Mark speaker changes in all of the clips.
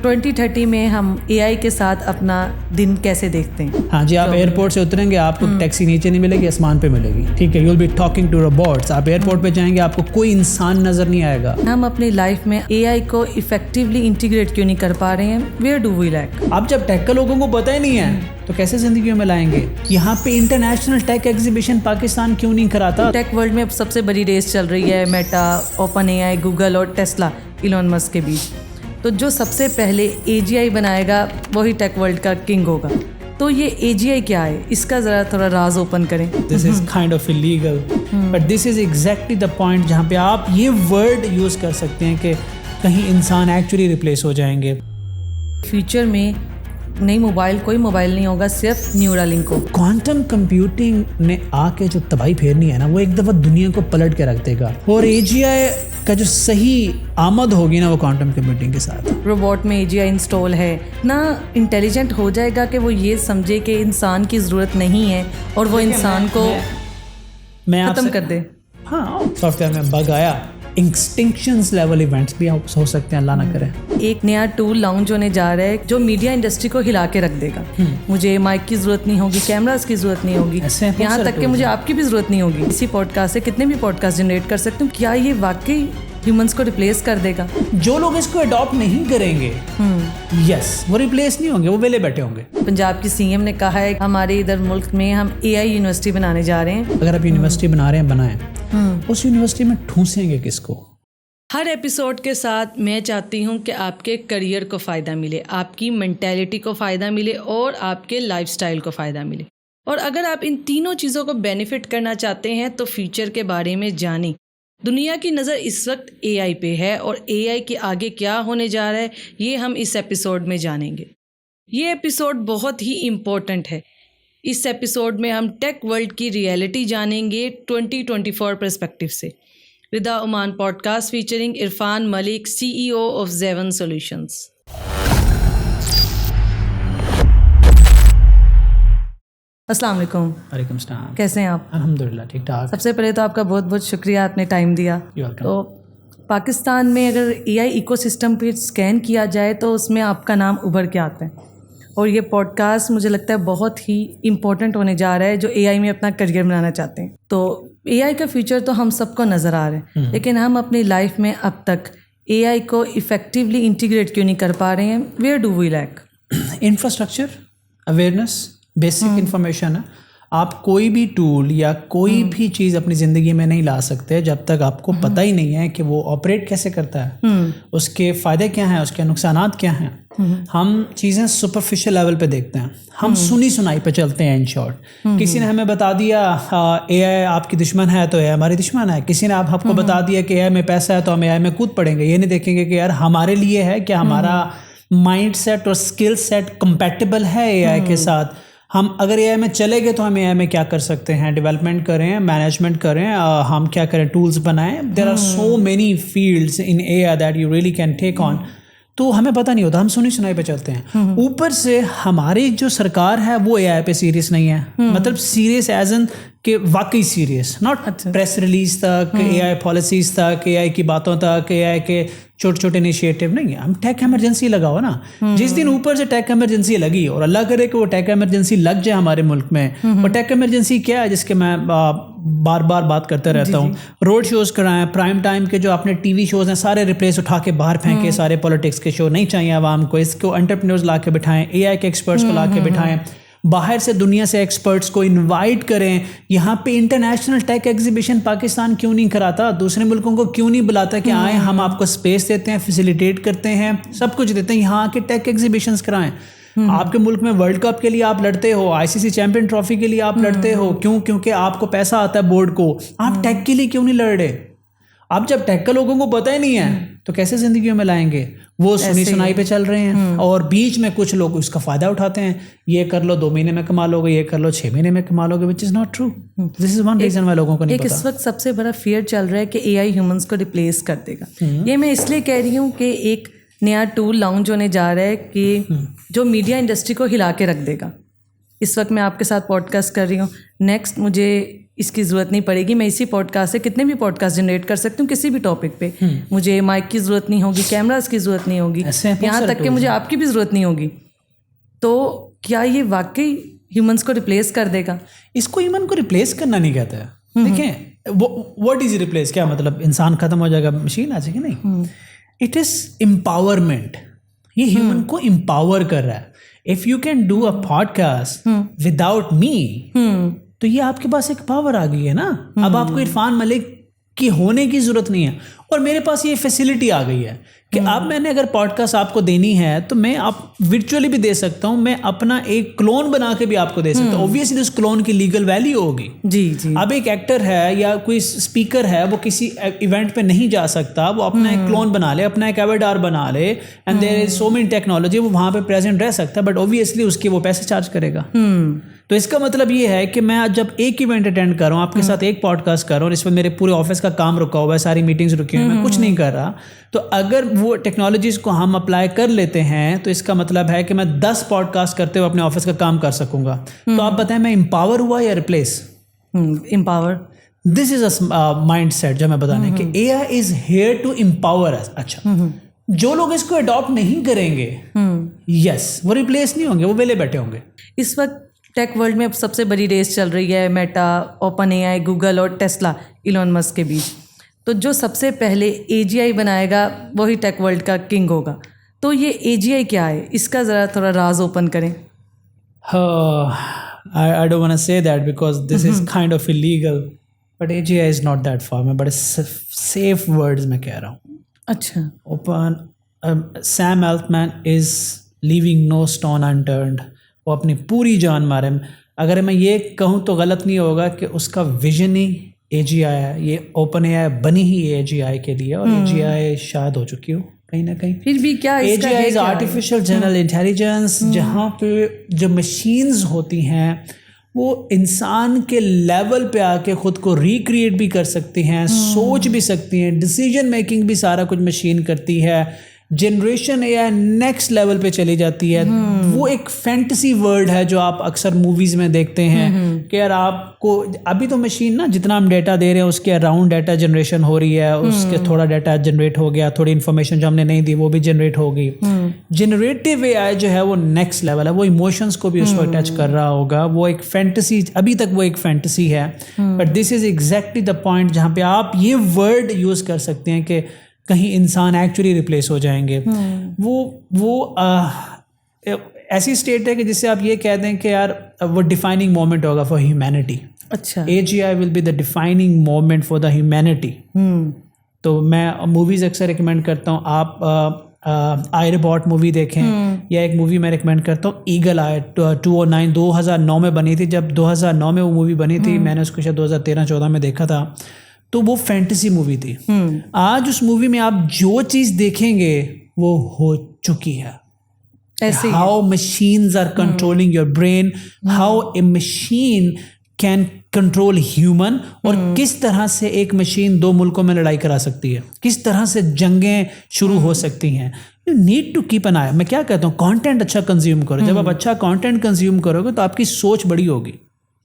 Speaker 1: 2030 में हम AI के साथ अपना दिन कैसे देखते हैं?
Speaker 2: हाँ जी, आप एयरपोर्ट से उतरेंगे, आपको टैक्सी नीचे नहीं मिलेगी, आसमान पे मिलेगी, ठीक है। You will be talking to robots. आप एयरपोर्ट पे जाएंगे, आपको कोई इंसान नजर नहीं आएगा।
Speaker 1: हम अपनी लाइफ में AI को इफेक्टिवली इंटीग्रेट क्यों नहीं कर पा रहे हैं? Where do we lack?
Speaker 2: अब जब टेक का लोगों को पता ही नहीं है तो कैसे जिंदगी में लाएंगे? यहाँ पे इंटरनेशनल टेक एग्जीबिशन पाकिस्तान क्यों नहीं कराता?
Speaker 1: टेक वर्ल्ड में सबसे बड़ी रेस चल रही है मेटा, ओपन AI, गूगल और टेस्ला, इलॉन मस्क के बीच। तो जो सबसे पहले AGI बनाएगा वही टेक वर्ल्ड का किंग होगा। तो ये AGI क्या है, इसका ज़रा थोड़ा राज ओपन करें।
Speaker 2: This is kind of illegal, but this is exactly the point जहाँ पे आप ये वर्ड यूज कर सकते हैं कि कहीं इंसान एक्चुअली रिप्लेस हो जाएंगे।
Speaker 1: फ्यूचर में नई मोबाइल, कोई मोबाइल नहीं होगा, सिर्फ न्यूरालिंक हो।
Speaker 2: क्वांटम कंप्यूटिंग ने आके जो तबाही फेरनी है ना, वो एक दफ़ा दुनिया को पलट के रख देगा। और AGI का जो सही आमद होगी ना, वो क्वांटम कंप्यूटिंग के साथ।
Speaker 1: रोबोट में AGI इंस्टॉल है ना, इंटेलिजेंट हो जाएगा कि वो ये समझे कि इंसान की ज़रूरत नहीं है और वो इंसान को खत्म कर दे।
Speaker 2: हाँ, सॉफ्टवेयर में बग आया, एक्सटिंक्शंस लेवल इवेंट्स भी हो सकते हैं, अल्लाह ना करे।
Speaker 1: एक नया टूल लॉन्च होने जा रहा है जो मीडिया इंडस्ट्री को हिला के रख देगा। मुझे माइक की जरूरत नहीं होगी, कैमरास की जरूरत नहीं होगी, यहाँ तक कि मुझे आपकी भी जरूरत नहीं होगी। इसी पॉडकास्ट से कितने भी पॉडकास्ट जनरेट कर सकते हूँ। क्या ये वाकई ह्यूमंस को रिप्लेस कर देगा?
Speaker 2: जो लोग इसको अडॉप्ट नहीं करेंगे, यस, वो रिप्लेस नहीं होंगे, वो वेले बैठे होंगे।
Speaker 1: पंजाब की CM ने कहा है हमारे इधर मुल्क में हम AI यूनिवर्सिटी बनाने जा रहे हैं।
Speaker 2: अगर आप यूनिवर्सिटी बना रहे हैं, बनाएं, उस यूनिवर्सिटी में ठूसेंगे किसको?
Speaker 1: हर एपिसोड के साथ मैं चाहती हूँ कि आपके करियर को फ़ायदा मिले, आपकी मेंटालिटी को फ़ायदा मिले और आपके लाइफस्टाइल को फ़ायदा मिले। और अगर आप इन तीनों चीज़ों को बेनिफिट करना चाहते हैं तो फ्यूचर के बारे में जानें। दुनिया की नज़र इस वक्त AI पे है और AI के आगे क्या होने जा रहा है ये हम इस एपिसोड में जानेंगे। ये एपिसोड बहुत ही इम्पोर्टेंट है। इस एपिसोड में हम टेक वर्ल्ड की रियलिटी जानेंगे 2024 पर्सपेक्टिव से। रिदा उमान podcast featuring Irfan Malik, CEO of Zeven Solutions। अस्सलाम वालेकुम।
Speaker 2: वालेकुम सलाम।
Speaker 1: कैसे हैं आप?
Speaker 2: अल्हम्दुलिल्लाह ठीक ठाक।
Speaker 1: सबसे पहले तो आपका बहुत बहुत शुक्रिया, आपने टाइम दिया। तो पाकिस्तान में अगर AI इकोसिस्टम पे स्कैन किया जाए तो उसमें आपका नाम उभर के आता है और ये पॉडकास्ट मुझे लगता है बहुत ही इम्पोर्टेंट होने जा रहा है जो AI में अपना करियर बनाना चाहते हैं। तो AI का फ्यूचर तो हम सबको नज़र आ रहा है, लेकिन हम अपनी लाइफ में अब तक AI को इफेक्टिवली इंटीग्रेट क्यों नहीं कर पा रहे हैं? Where do we lack?
Speaker 2: Infrastructure, awareness, basic information है। आप कोई भी टूल या कोई भी चीज़ अपनी ज़िंदगी में नहीं ला सकते जब तक आपको पता ही नहीं है कि वो ऑपरेट कैसे करता है, उसके फ़ायदे क्या हैं, उसके नुकसानात क्या हैं। हम चीज़ें सुपरफिशियल लेवल पे देखते हैं, हम सुनी सुनाई पे चलते हैं। इन शॉर्ट, किसी ने हमें बता दिया AI आपकी दुश्मन है तो AI हमारी दुश्मन है। किसी ने आपको बता दिया कि AI में पैसा है तो हम AI में कूद पड़ेंगे। ये नहीं देखेंगे कि यार हमारे लिए है क्या, हमारा माइंड सेट और स्किल सेट कंपैटिबल है AI के साथ। हम अगर AI में चले गए तो हम AI में क्या कर सकते हैं, डेवलपमेंट करें, मैनेजमेंट करें, हम क्या करें, टूल्स बनाएं। There are so many fields in AI that you really can take on. तो हमें पता नहीं होता, हम सुनी सुनाई पे चलते हैं। ऊपर से हमारी जो सरकार है वो AI पे सीरियस नहीं है, मतलब सीरियस एज एन कि वाकई सीरियस, नॉट प्रेस रिलीज तक, AI पॉलिसीज तक, AI की बातों तक, AI के छोटे छोटे इनिशिएटिव नहीं है। हम टेक इमरजेंसी लगाओ ना। जिस दिन ऊपर से टेक इमरजेंसी लगी, और अल्लाह करे कि वो टेक इमरजेंसी लग जाए हमारे मुल्क में। वो टेक इमरजेंसी क्या है जिसके मैं बार बार बात करता रहता हूँ। रोड शोज कराएं, प्राइम टाइम के जो अपने TV शोज हैं सारे रिप्लेस उठा के बाहर फेंके, सारे पॉलिटिक्स के शो नहीं चाहिए आवाम को। इसको एंटरप्रेन्योर्स ला के बिठाएं, AI के एक्सपर्ट्स को ला के बिठाएं, बाहर से दुनिया से एक्सपर्ट्स को इनवाइट करें। यहाँ पे इंटरनेशनल टेक एग्जीबिशन पाकिस्तान क्यों नहीं कराता? दूसरे मुल्कों को क्यों नहीं बुलाता कि आए, हम आपको स्पेस देते हैं, फैसिलिटेट करते हैं, सब कुछ देते हैं, यहाँ आके टेक एग्जीबिशंस कराएं। आपके मुल्क में वर्ल्ड कप के लिए आप लड़ते हो, ICC चैंपियन ट्रॉफी के लिए आप लड़ते हो, क्यों? क्योंकि आपको पैसा आता है बोर्ड को। आप टेक के लिए क्यों नहीं लड़ रहे? अब जब टेक का लोगों को पता ही नहीं है तो कैसे जिंदगी में लाएंगे? वो सुनी सुनाई पे चल रहे हैं और बीच में कुछ लोग उसका फायदा उठाते हैं। ये कर लो 2 महीने में कमा लोगे, ये कर लो 6 महीने में कमा लोगे, which is not true. This is one reason why लोगों को नहीं पता।
Speaker 1: इस वक्त सबसे बड़ा फियर चल रहा है कि AI ह्यूमंस को रिप्लेस कर देगा। ये मैं इसलिए कह रही हूँ कि एक नया टूल लॉन्च होने जा रहा है कि जो मीडिया इंडस्ट्री को हिला के रख देगा। इस वक्त मैं आपके साथ पॉडकास्ट कर रही हूँ, नेक्स्ट मुझे इसकी ज़रूरत नहीं पड़ेगी, मैं इसी पॉडकास्ट से कितने भी पॉडकास्ट जनरेट कर सकती हूँ किसी भी टॉपिक पे, मुझे माइक की ज़रूरत नहीं होगी, कैमरास की ज़रूरत नहीं होगी, यहाँ तक कि मुझे आपकी भी ज़रूरत नहीं होगी। तो क्या ये वाकई ह्यूमंस को रिप्लेस कर देगा?
Speaker 2: इसको ह्यूमन को रिप्लेस करना नहीं कहता है। देखें व्हाट इज रिप्लेस, क्या मतलब इंसान खत्म हो जाएगा मशीन आ जाएगी? नहीं, इट इज एम्पावरमेंट। ये ह्यूमन को एम्पावर कर रहा है। If you can do a podcast without me, तो ये आपके पास एक पावर आ गई है ना। अब आपको इरफान मलिक की होने की जरूरत नहीं है, और मेरे पास ये फैसिलिटी आ गई है कि अब मैंने अगर पॉडकास्ट आपको देनी है तो मैं आप वर्चुअली भी दे सकता हूँ, मैं अपना एक क्लोन बना के भी आपको दे सकता हूँ। ऑब्वियसली उस क्लोन की लीगल वैल्यू होगी।
Speaker 1: जी जी।
Speaker 2: अब एक एक्टर है या कोई स्पीकर है, वो किसी इवेंट पे नहीं जा सकता, वो अपना एक क्लोन बना ले, अपना एक एवेटार बना ले, and there is so many technology, वो वहाँ पे प्रेजेंट रह सकता है, बट ऑब्वियसली उसके वो पैसे चार्ज करेगा। तो इसका मतलब ये है कि मैं आज जब एक इवेंट अटेंड कर रहा हूँ, आपके साथ एक पॉडकास्ट कर रहा हूँ, और इसमें मेरे पूरे ऑफिस का काम रुका हुआ है, सारी मीटिंग्स रुकी हुई हैं, मैं कुछ नहीं कर रहा, तो अगर वो टेक्नोलॉजीज को हम अप्लाई कर लेते हैं तो इसका मतलब है कि मैं 10 पॉडकास्ट करते हुए अपने ऑफिस का काम कर सकूंगा। तो आप बताएं, मैं एम्पावर हुआ या replace?
Speaker 1: Empower.
Speaker 2: This is a mindset जो मैं बताने कि AI is here to empower us. अच्छा, जो लोग इसको अडॉप्ट नहीं करेंगे, यस, वो रिप्लेस नहीं होंगे, वो वेले बैठे होंगे।
Speaker 1: इस वक्त टेक वर्ल्ड में अब सबसे बड़ी रेस चल रही है मेटा, ओपन एआई, गूगल और टेस्ला, इलॉन मस्क के बीच। तो जो सबसे पहले एजीआई बनाएगा वही टेक वर्ल्ड का किंग होगा। तो ये एजीआई क्या है, इसका ज़रा थोड़ा राज ओपन करें।
Speaker 2: I don't want to say that because this is kind of illegal, but AGI is not that far. मैं बड़े safe words में कह रहा हूँ।
Speaker 1: अच्छा।
Speaker 2: Open Sam Altman is leaving no stone unturned. वो अपनी पूरी जान मारे। अगर मैं ये कहूँ तो गलत नहीं होगा कि उसका विजन ही AGI है। ये ओपन एआई बनी ही AGI के लिए, और AGI शायद हो चुकी हो कहीं ना कहीं।
Speaker 1: फिर भी क्या
Speaker 2: AGI is artificial general intelligence, जहाँ पे जो मशीन्स होती हैं वो इंसान के लेवल पे आके खुद को रिक्रिएट भी कर सकती हैं, सोच भी सकती हैं, डिसीजन मेकिंग भी सारा कुछ मशीन करती है। जनरेशन एआई नेक्स्ट लेवल पे चली जाती है। वो एक फैंटेसी वर्ल्ड है जो आप अक्सर मूवीज़ में देखते हैं कि यार आपको अभी तो मशीन ना जितना हम डेटा दे रहे हैं उसके अराउंड डाटा जनरेशन हो रही है, उसके थोड़ा डाटा जनरेट हो गया, थोड़ी इन्फॉर्मेशन जो हमने नहीं दी वो भी जनरेट हो गई। जनरेटिव एआई जो है वो नेक्स्ट लेवल है, वो इमोशंस को भी उसको टच कर रहा होगा। वो एक फैंटेसी, अभी तक वो एक फैंटेसी है, but this is exactly the point जहाँ पे आप ये वर्ड यूज़ कर सकते हैं कि कहीं इंसान एक्चुअली रिप्लेस हो जाएंगे। वो ऐसी स्टेट है कि जिससे आप ये कह दें कि यार वो डिफाइनिंग मोमेंट होगा फॉर ह्यूमैनिटी।
Speaker 1: अच्छा,
Speaker 2: AGI will be the defining moment for the humanity. तो मैं मूवीज़ अक्सर रिकमेंड करता हूँ, आप आई रोबोट मूवी देखें, या एक मूवी मैं रिकमेंड करता हूँ ईगल आई 209 2009 में बनी थी। जब 2009 में वो मूवी बनी थी, मैंने उसको शायद 2013-14 में देखा था, तो वो फैंटेसी मूवी थी। आज उस मूवी में आप जो चीज़ देखेंगे वो हो चुकी है। How machines are controlling your brain, how a machine can control human, और किस तरह से एक मशीन 2 मुल्कों में लड़ाई करा सकती है, किस तरह से जंगें शुरू हो सकती हैं। You need to keep an eye. मैं क्या कहता हूँ, कंटेंट अच्छा कंज्यूम करो। जब आप अच्छा कंटेंट कंज्यूम करोगे तो आपकी सोच बड़ी होगी।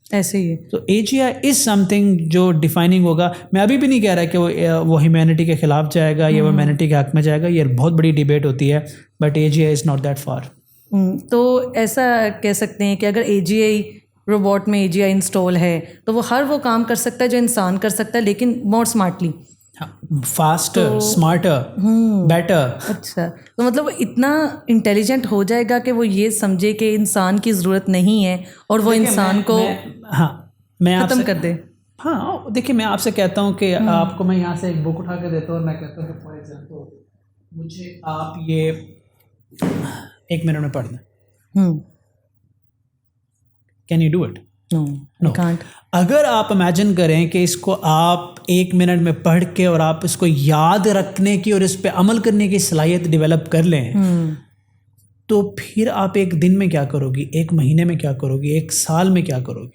Speaker 1: ऐसे ही है।
Speaker 2: तो AGI इज समथिंग जो डिफाइनिंग होगा। मैं अभी भी नहीं कह रहा कि वो ह्यूमैनिटी के खिलाफ जाएगा या वो ह्यूमैनिटी के हक में जाएगा, ये बहुत बड़ी डिबेट होती है, but AGI is not that far.
Speaker 1: तो ऐसा कह सकते हैं कि अगर AGI रोबोट में AGI इंस्टॉल है तो वो हर वो काम कर सकता है जो इंसान कर सकता है, लेकिन मोर स्मार्टली,
Speaker 2: फास्टर, स्मार्टर, बेटर।
Speaker 1: अच्छा, तो मतलब इतना इंटेलिजेंट हो जाएगा कि वो ये समझे कि इंसान की ज़रूरत नहीं है और वो इंसान को
Speaker 2: मैं
Speaker 1: ख़त्म कर दे।
Speaker 2: हाँ, देखिए, मैं आपसे कहता हूँ कि आपको मैं यहाँ से एक बुक उठा के देता हूँ और मैं कहता हूँ कि फॉर एग्जाम्पल मुझे आप ये 1 मिनट में पढ़ दें। Can you do it?
Speaker 1: No, can't.
Speaker 2: अगर आप इमेजिन करें कि इसको आप 1 मिनट में पढ़ के और आप इसको याद रखने की और इस पे अमल करने की सलाहियत डेवलप कर लें, तो फिर आप 1 दिन में क्या करोगी, 1 महीने में क्या करोगी, 1 साल में क्या करोगी?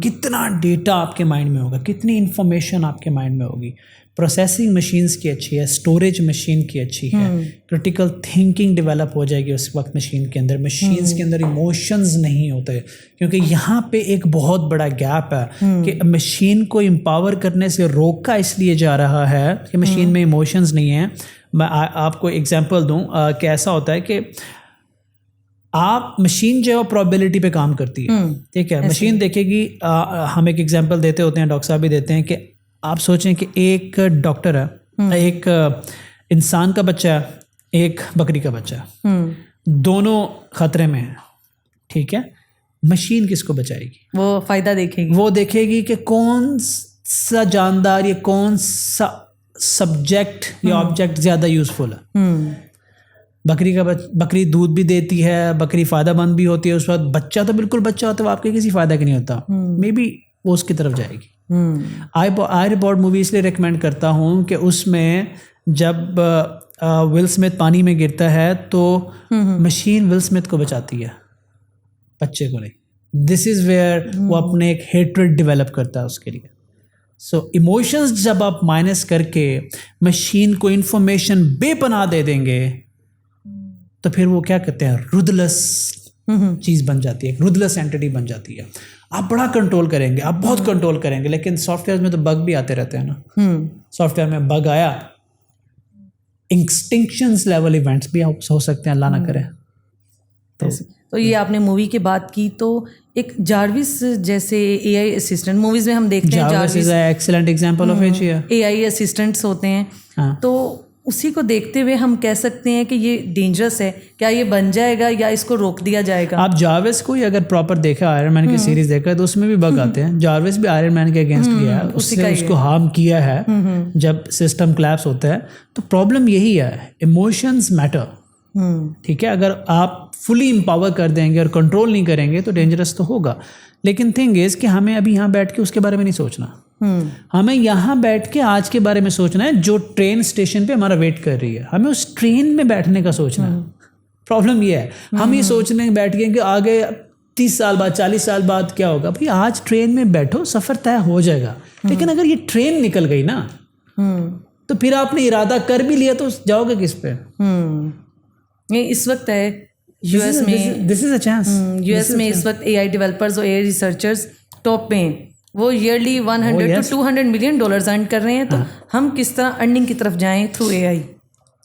Speaker 2: कितना डेटा आपके माइंड में होगा, कितनी इंफॉर्मेशन आपके माइंड में होगी। प्रोसेसिंग मशीन्स की अच्छी है, स्टोरेज मशीन की अच्छी है, क्रिटिकल थिंकिंग डेवलप हो जाएगी उस वक्त मशीन के अंदर। मशीन्स के अंदर इमोशंस नहीं होते, क्योंकि यहाँ पे एक बहुत बड़ा गैप है कि मशीन को एम्पावर करने से रोका इसलिए जा रहा है कि मशीन में इमोशंस नहीं है। मैं आपको एग्जांपल दूं कि ऐसा होता है कि आप मशीन जो है प्रोबेबिलिटी पे काम करती है, ठीक है। मशीन देखेगी, हम एक एग्जांपल देते होते हैं, डॉक्टर साहब भी देते हैं कि आप सोचें कि एक डॉक्टर है, एक इंसान का बच्चा है, एक बकरी का बच्चा है, दोनों खतरे में है, ठीक है। मशीन किसको बचाएगी?
Speaker 1: वो फायदा देखेगी,
Speaker 2: वो देखेगी कि कौन सा जानदार या कौन सा सब्जेक्ट या ऑब्जेक्ट ज्यादा यूजफुल है। बकरी दूध भी देती है, बकरी फायदेमंद भी होती है, उस वक्त बच्चा तो बिल्कुल बच्चा होता है, वो आपके किसी फायदा का नहीं होता, मे बी वो उसकी तरफ जाएगी। आई रिपोर्ट मूवी इसलिए रिकमेंड करता हूँ कि उसमें जब विल स्मिथ पानी में गिरता है तो मशीन विल स्मिथ को बचाती है, बच्चे को नहीं। दिस इज़ वेयर वो अपने एक हेट्रेड डेवलप करता है उसके लिए। सो इमोशंस जब आप माइनस करके मशीन को इंफॉर्मेशन बेपनाह दे देंगे तो फिर वो क्या कहते हैं, रुदलेस चीज़ बन जाती है, रुदलेस एंटिटी बन जाती है। आप बड़ा कंट्रोल करेंगे, आप बहुत कंट्रोल करेंगे, लेकिन सॉफ्टवेयर में तो बग भी आते रहते हैं ना। सॉफ्टवेयर में बग आया, एक्सटिंक्शंस लेवल इवेंट्स भी हो सकते हैं, अल्लाह ना करे।
Speaker 1: तो ये आपने मूवी की बात की, तो एक जार्विस जैसे एआई असिस्टेंट मूवीज में हम देखते हैं,
Speaker 2: Jarvis is an excellent example of it.
Speaker 1: AI assistants होते हैं, तो उसी को देखते हुए हम कह सकते हैं कि ये डेंजरस है, क्या ये बन जाएगा या इसको रोक दिया जाएगा?
Speaker 2: आप जार्विस को ही अगर प्रॉपर देखा, आयरन मैन की सीरीज देखा है, तो उसमें भी बग आते हैं। जार्विस भी आयरन मैन के अगेंस्ट गया है, उससे उसको हार्म किया है जब सिस्टम क्लैप्स होता है। तो प्रॉब्लम यही है, इमोशंस मैटर, ठीक है। अगर आप फुली एम्पावर कर देंगे और कंट्रोल नहीं करेंगे तो डेंजरस तो होगा। लेकिन थिंग इज कि हमें अभी यहाँ बैठ के उसके बारे में नहीं सोचना, हमें यहाँ बैठ के आज के बारे में सोचना है, जो ट्रेन स्टेशन पे हमारा वेट कर रही है, हमें उस ट्रेन में बैठने का सोचना है। प्रॉब्लम ये है, हम ये सोचने बैठ गए कि आगे 30 साल बाद 40 साल बाद क्या होगा। भाई आज ट्रेन में बैठो, सफ़र तय हो जाएगा। लेकिन अगर ये ट्रेन निकल गई ना तो फिर आपने इरादा कर भी लिया तो जाओगे किस पे?
Speaker 1: इस वक्त है यूएस में,
Speaker 2: this is a chance,
Speaker 1: US में इस वक्त एआई डेवलपर्स और एआई रिसर्चर्स टॉप पे हैं। वो yearly 100 to 200 million dollars earn कर रहे हैं। तो हम किस तरह अर्निंग की तरफ जाएं थ्रू एआई?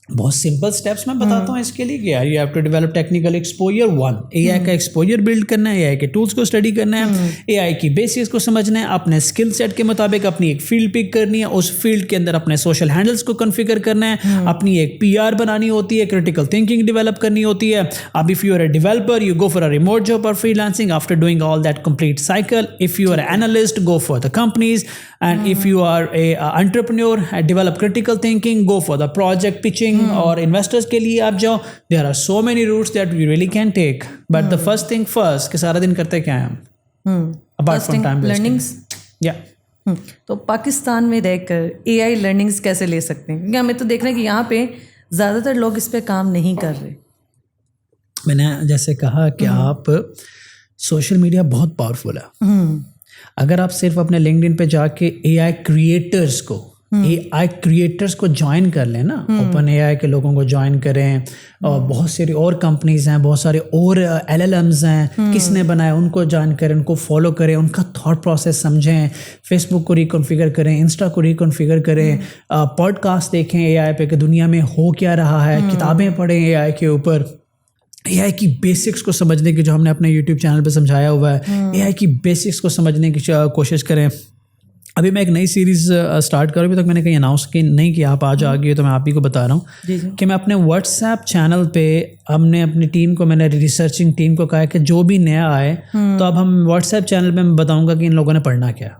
Speaker 2: बहुत सिंपल स्टेप्स मैं बताता हूँ इसके लिए। क्या you have to develop technical exposure. 1, AI का एक्सपोजर बिल्ड करना है, एआई के टूल्स को स्टडी करना है, एआई की बेसिक्स को समझना है, अपने स्किल सेट के मुताबिक अपनी एक फील्ड पिक करनी है, उस फील्ड के अंदर अपने सोशल हैंडल्स को कॉन्फ़िगर करना है, अपनी एक पीआर बनानी होती है, क्रिटिकल थिंकिंग डेवलप करनी होती है। अब if you are a developer, you go for a remote job और freelancing after doing all that complete cycle. If you are analyst, go for the companies, and if you are a entrepreneur, develop critical thinking, go for the project pitching और investors के लिए आप जाओ। There are so many routes that we really can take, but the first thing first कि सारा दिन करते क्या हैं हम, अपार्ट फ्रॉम टाइम
Speaker 1: लर्निंग्स।
Speaker 2: या
Speaker 1: तो पाकिस्तान में रहकर एआई लर्निंग्स कैसे ले सकते हैं? क्योंकि हमें तो देख रहे हैं कि यहाँ पे ज़्यादातर लोग इस पे काम नहीं कर रहे।
Speaker 2: मैंने जैसे कहा कि आप सोशल मीडिया बहुत पावरफुल है। अगर आप सिर्फ अपने लिंक्डइन पे जाके एआई क्रिएटर्स को ज्वाइन कर लें ना, ओपन एआई के लोगों को ज्वाइन करें, और बहुत सारी और कंपनीज हैं, बहुत सारे और एलएलएम्स हैं, किसने बनाया उनको ज्वाइन करें, उनको फॉलो करें, उनका थॉट प्रोसेस समझें, फेसबुक को रिकॉन्फ़िगर करें, इंस्टा को रिकॉन्फ़िगर करें, पॉडकास्ट देखें एआई पे कि दुनिया में हो क्या रहा है, किताबें पढ़ें एआई के ऊपर, एआई की बेसिक्स को समझने की, जो हमने अपने यूट्यूब चैनल पे समझाया हुआ है, एआई की बेसिक्स को समझने की कोशिश करें। अभी मैं एक नई सीरीज़ स्टार्ट करूँ, अभी तक मैंने कहीं अनाउंस नहीं किया, आप आज आ गए तो मैं आप ही को बता रहा हूँ कि मैं अपने व्हाट्सएप चैनल पे हमने अपनी टीम को, मैंने रिसर्चिंग टीम को कहा कि जो भी नया आए तो अब हम व्हाट्सएप चैनल पे मैं बताऊँगा कि इन लोगों ने पढ़ना क्या।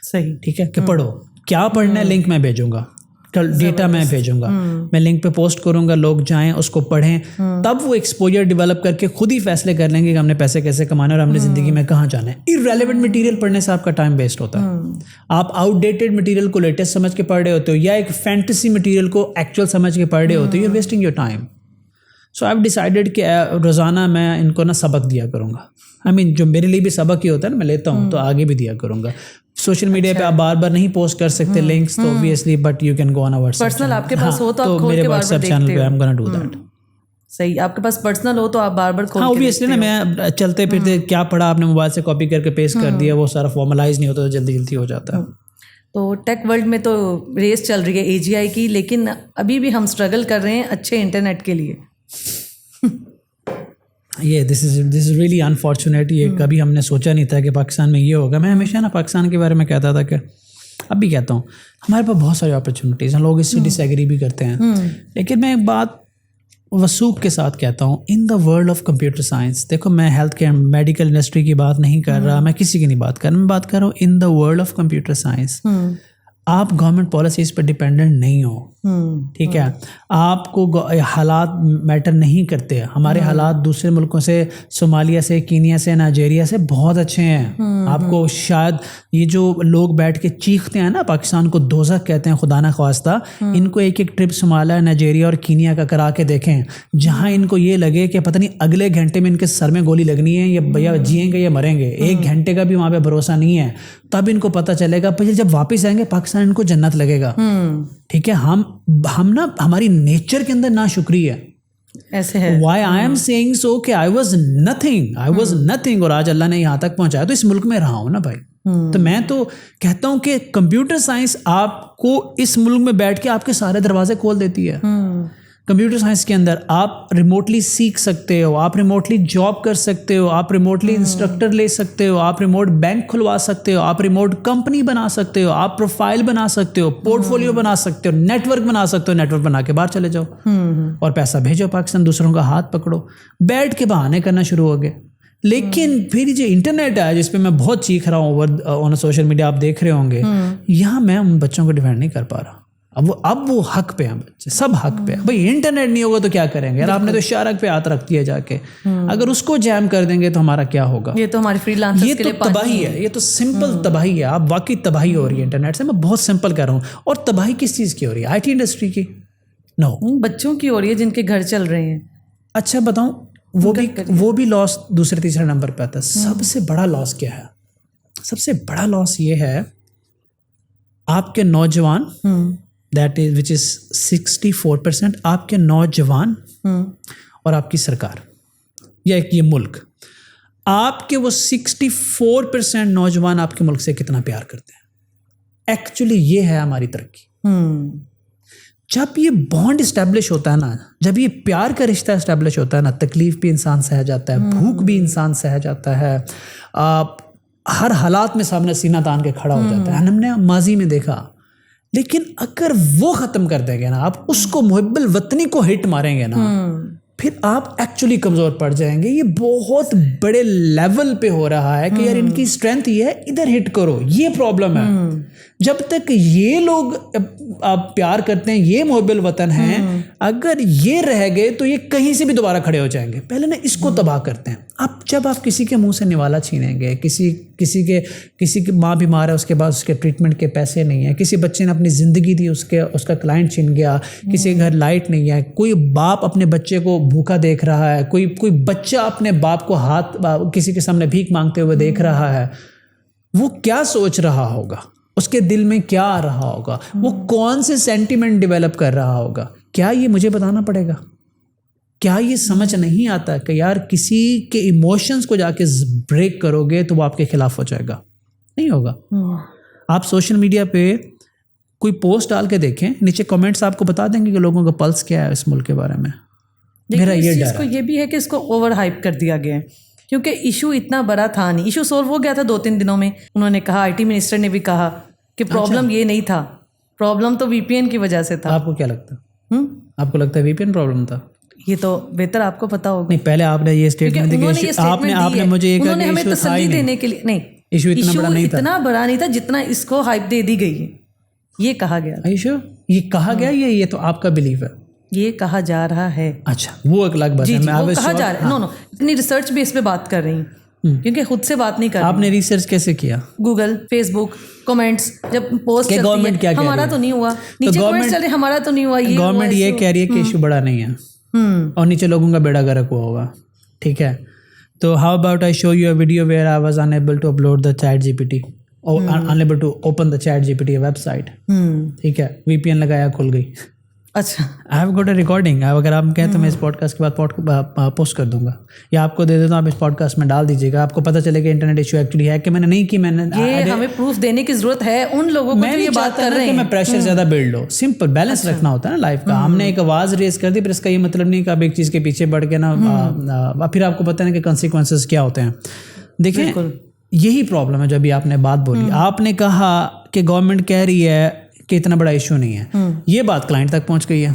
Speaker 1: सही,
Speaker 2: ठीक है, कि पढ़ो क्या पढ़ना है, लिंक मैं भेजूँगा, कल डेटा मैं भेजूंगा, मैं लिंक पे पोस्ट करूंगा, लोग जाएं उसको पढ़ें, तब वो एक्सपोजर डेवलप करके खुद ही फैसले कर लेंगे कि हमने पैसे कैसे कमाने और हमने ज़िंदगी में कहाँ जाना है। इररेलेवेंट मटेरियल पढ़ने से आपका टाइम वेस्ट होता है। आप आउटडेटेड मटेरियल को लेटेस्ट समझ के पढ़ रहे होते हो, या एक फैंटेसी मटेरियल को एक्चुअल समझ के पढ़ रहे होते हो, you are wasting your time. So I have decided कि रोज़ाना मैं इनको ना सबक दिया करूँगा। आई मीन जो मेरे लिए भी सबक ही होता है ना, मैं लेता हूँ तो आगे भी दिया करूँगा। सोशल मीडिया पे आप बार बार नहीं पोस्ट कर सकते लिंक्स तो obviously, but you can go on a WhatsApp
Speaker 1: personal आपके पास हो तो आप खोल
Speaker 2: मेरे
Speaker 1: के बार-बार
Speaker 2: व्हाट्सएप चैनल
Speaker 1: देखते
Speaker 2: पे
Speaker 1: हो।
Speaker 2: I am gonna do that.
Speaker 1: सही, आपके पास पर्सनल हो तो आप बार बार खोल
Speaker 2: हाँ
Speaker 1: के
Speaker 2: ऑब्वियसली ना, मैं चलते फिरते क्या पढ़ा आपने मोबाइल से कॉपी करके पेस्ट कर दिया, वो सारा फॉर्मलाइज नहीं होता तो जल्दी जल्दी हो जाता है।
Speaker 1: तो टेक वर्ल्ड में तो रेस चल रही है AGI की, लेकिन अभी भी हम स्ट्रगल कर रहे हैं अच्छे इंटरनेट के लिए।
Speaker 2: ये दिस इज रियली अनफॉर्चुनेट। ये कभी हमने सोचा नहीं था कि पाकिस्तान में ये होगा। मैं हमेशा ना पाकिस्तान के बारे में कहता था कि अब भी कहता हूँ हमारे पास बहुत सारी अपॉर्चुनिटीज़ हैं, लोग इससे डिसएग्री भी करते हैं, लेकिन मैं एक बात वसूख के साथ कहता हूँ, इन the world of computer science, देखो मैं हेल्थ केयर मेडिकल इंडस्ट्री की बात नहीं कर रहा, मैं किसी की नहीं बात कर रहा, मैं बात कर रहा हूँ इन the world of computer science. आप गवर्नमेंट पॉलिसीज़ पर डिपेंडेंट नहीं हो, ठीक है, आपको हालात मैटर नहीं करते। हमारे हालात दूसरे मुल्कों से, सोमालिया से, कीनिया से, नाइजीरिया से बहुत अच्छे हैं। आपको शायद ये जो लोग बैठ के चीखते हैं ना पाकिस्तान को दोज़ख कहते हैं, खुदा ना ख्वास्ता, इनको एक एक ट्रिप सोमालिया, नाइजीरिया और कीनिया का करा के देखें, जहाँ इनको ये लगे कि पता नहीं अगले घंटे में इनके सर में गोली लगनी है या भैया जिएंगे या मरेंगे, एक घंटे का भी वहाँ पे भरोसा नहीं है, तब इनको पता चलेगा। फिर जब वापस आएंगे पाकिस्तान इनको जन्नत लगेगा। ठीक है, हम ना हमारी नेचर के अंदर ना शुक्री है,
Speaker 1: ऐसे है।
Speaker 2: Why I am saying so कि I was nothing और आज अल्लाह ने यहाँ तक पहुँचाया, तो इस मुल्क में रहा हूँ ना भाई। तो मैं तो कहता हूँ कि कंप्यूटर साइंस आपको इस मुल्क में बैठ के आपके सारे दरवाजे खोल देती है। कंप्यूटर साइंस के अंदर आप रिमोटली सीख सकते हो, आप रिमोटली जॉब कर सकते हो, आप रिमोटली इंस्ट्रक्टर ले सकते हो, आप रिमोट बैंक खुलवा सकते हो, आप रिमोट कंपनी बना सकते हो, आप प्रोफाइल बना सकते हो, पोर्टफोलियो बना सकते हो, नेटवर्क बना सकते हो, नेटवर्क बना के बाहर चले जाओ और पैसा भेजो पाकिस्तान, दूसरों का हाथ पकड़ो, बैठ के बहाने करना शुरू हो गए। लेकिन फिर जो इंटरनेट है जिस पे मैं बहुत चीख रहा हूँ ओवर ऑन सोशल मीडिया, आप देख रहे होंगे, यहाँ मैं उन बच्चों को डिफेंड नहीं कर पा रहा। अब वो हक पे हैं बच्चे, सब हक पे हैं भाई। इंटरनेट नहीं होगा तो क्या करेंगे यार, आपने तो शारक पे हाथ रख दिया जाके, अगर उसको जैम कर देंगे तो हमारा क्या होगा।
Speaker 1: ये तो हमारी फ्रीलांसर्स
Speaker 2: ये
Speaker 1: के
Speaker 2: तो
Speaker 1: लिए
Speaker 2: तबाही है, ये तो सिंपल तबाही है। आप वाकई तबाही हो रही है इंटरनेट से, मैं बहुत सिंपल कर रहा हूँ। और तबाही किस चीज़ की हो रही है? IT इंडस्ट्री की? नो,
Speaker 1: बच्चों की हो रही है जिनके घर चल रहे हैं।
Speaker 2: अच्छा बताऊँ, वो भी लॉस दूसरे तीसरे नंबर पे आता है। सबसे बड़ा लॉस क्या है? सबसे बड़ा लॉस ये है, आपके नौजवान, दैट इज विच इज 64%, आपके नौजवान और आपकी सरकार या ये मुल्क, आपके वो 64% नौजवान आपके मुल्क से कितना प्यार करते हैं। एक्चुअली ये है हमारी तरक्की। जब ये बॉन्ड इस्टेब्लिश होता है ना, जब ये प्यार का रिश्ता इस्टेब्लिश होता है ना, तकलीफ भी इंसान सह जाता है, भूख भी इंसान सह जाता है, हर हालात में सामने सीना तान के खड़ा हो जाता है। हमने माजी में देखा। लेकिन अगर वो ख़त्म कर देंगे ना, आप उसको मुहिब्बुल वतनी को हिट मारेंगे ना, फिर आप एक्चुअली कमज़ोर पड़ जाएंगे। ये बहुत बड़े लेवल पे हो रहा है कि यार इनकी स्ट्रेंथ ये है, इधर हिट करो, ये प्रॉब्लम है। जब तक ये लोग आप प्यार करते हैं, ये मुहिब्बुल वतन हैं, अगर ये रह गए तो ये कहीं से भी दोबारा खड़े हो जाएंगे। पहले ना इसको तबाह करते हैं। अब जब आप किसी के मुंह से निवाला छीनेंगे, किसी की माँ बीमार है, उसके बाद उसके ट्रीटमेंट के पैसे नहीं है, किसी बच्चे ने अपनी ज़िंदगी दी, उसका क्लाइंट छिन गया, किसी के घर लाइट नहीं है, कोई बाप अपने बच्चे को भूखा देख रहा है, कोई बच्चा अपने बाप को किसी के सामने भीख मांगते हुए देख रहा है, वो क्या सोच रहा होगा? उसके दिल में क्या आ रहा होगा? वो कौन से सेंटिमेंट डेवलप कर रहा होगा? क्या ये मुझे बताना पड़ेगा? क्या ये समझ नहीं आता कि यार किसी के इमोशंस को जाके ब्रेक करोगे तो वो आपके खिलाफ हो जाएगा? नहीं होगा। आप सोशल मीडिया पे कोई पोस्ट डाल के देखें, नीचे कमेंट्स आपको बता देंगे कि लोगों का पल्स क्या है इस मुल्क के बारे में। मेरा ये डर है।
Speaker 1: ये भी है कि इसको ओवर हाइप कर दिया गया है, क्योंकि इशू इतना बड़ा था नहीं। इशू सॉल्व हो गया था 2-3 दिनों में। उन्होंने कहा, IT मिनिस्टर ने भी कहा कि प्रॉब्लम ये नहीं था, प्रॉब्लम तो VPN की वजह से था।
Speaker 2: आपको क्या लगता है? आपको लगता है VPN प्रॉब्लम था?
Speaker 1: ये तो बेहतर आपको पता होगा।
Speaker 2: नहीं, पहले आपने ये स्टेटमेंट दी कि आपने मुझे ये कहा कि
Speaker 1: हमें तसल्ली देने के लिए, नहीं,
Speaker 2: इशू इतना बड़ा नहीं था
Speaker 1: जितना इसको हाइप दे दी गई है, ये कहा गया।
Speaker 2: ये कहा गया, ये तो आपका बिलीव है,
Speaker 1: ये कहा जा रहा है।
Speaker 2: अच्छा, वो एक अलग बात है। मैं
Speaker 1: वो कहा जा रहा है। नो, इतनी रिसर्च बेस पे बात कर रही हूँ, क्योंकि खुद से बात नहीं कर रही।
Speaker 2: आपने रिसर्च कैसे किया?
Speaker 1: गूगल, फेसबुक, कमेंट्स, जब पोस्ट चलती
Speaker 2: गवर्नमेंट क्या
Speaker 1: हमारा तो नहीं हुआ, नीचे कमेंट्स चल रहे, हमारा तो नहीं हुआ।
Speaker 2: गवर्नमेंट ये कह रही है कि इशू बड़ा नहीं है। और नीचे लोगों का बेड़ा गर्क हुआ होगा, ठीक है। तो how about I show you a video where I was unable to upload the chat GPT और unable to open the chat GPT website, ठीक है, वीपीएन लगाया, खुल गई।
Speaker 1: अच्छा,
Speaker 2: I have got a recording, अगर आप कहें तो मैं इस पॉडकास्ट के बाद पोस्ट कर दूंगा या आपको दे देता हूँ, आप इस पॉडकास्ट में डाल दीजिएगा, आपको पता चलेगा इंटरनेट इशू एक्चुअली है कि मैंने नहीं की। मैंने
Speaker 1: ये हमें प्रूफ देने की जरूरत है उन लोगों को जो ये बात कर रहे हैं
Speaker 2: कि मैं प्रेशर ज़्यादा बिल्ड हो, सिंपल बैलेंस रखना होता है ना लाइफ का। हमने एक आवाज़ रेज कर दी, पर इसका ये मतलब नहीं कि आप एक चीज़ के पीछे बढ़ के ना फिर आपको पता नहीं कि कॉन्सिक्वेंसेस क्या होते हैं। देखिए, यही प्रॉब्लम है जो अभी आपने बात बोली। आपने कहा कि गवर्नमेंट कह रही है कि इतना बड़ा इशू नहीं है, ये बात क्लाइंट तक पहुंच गई है,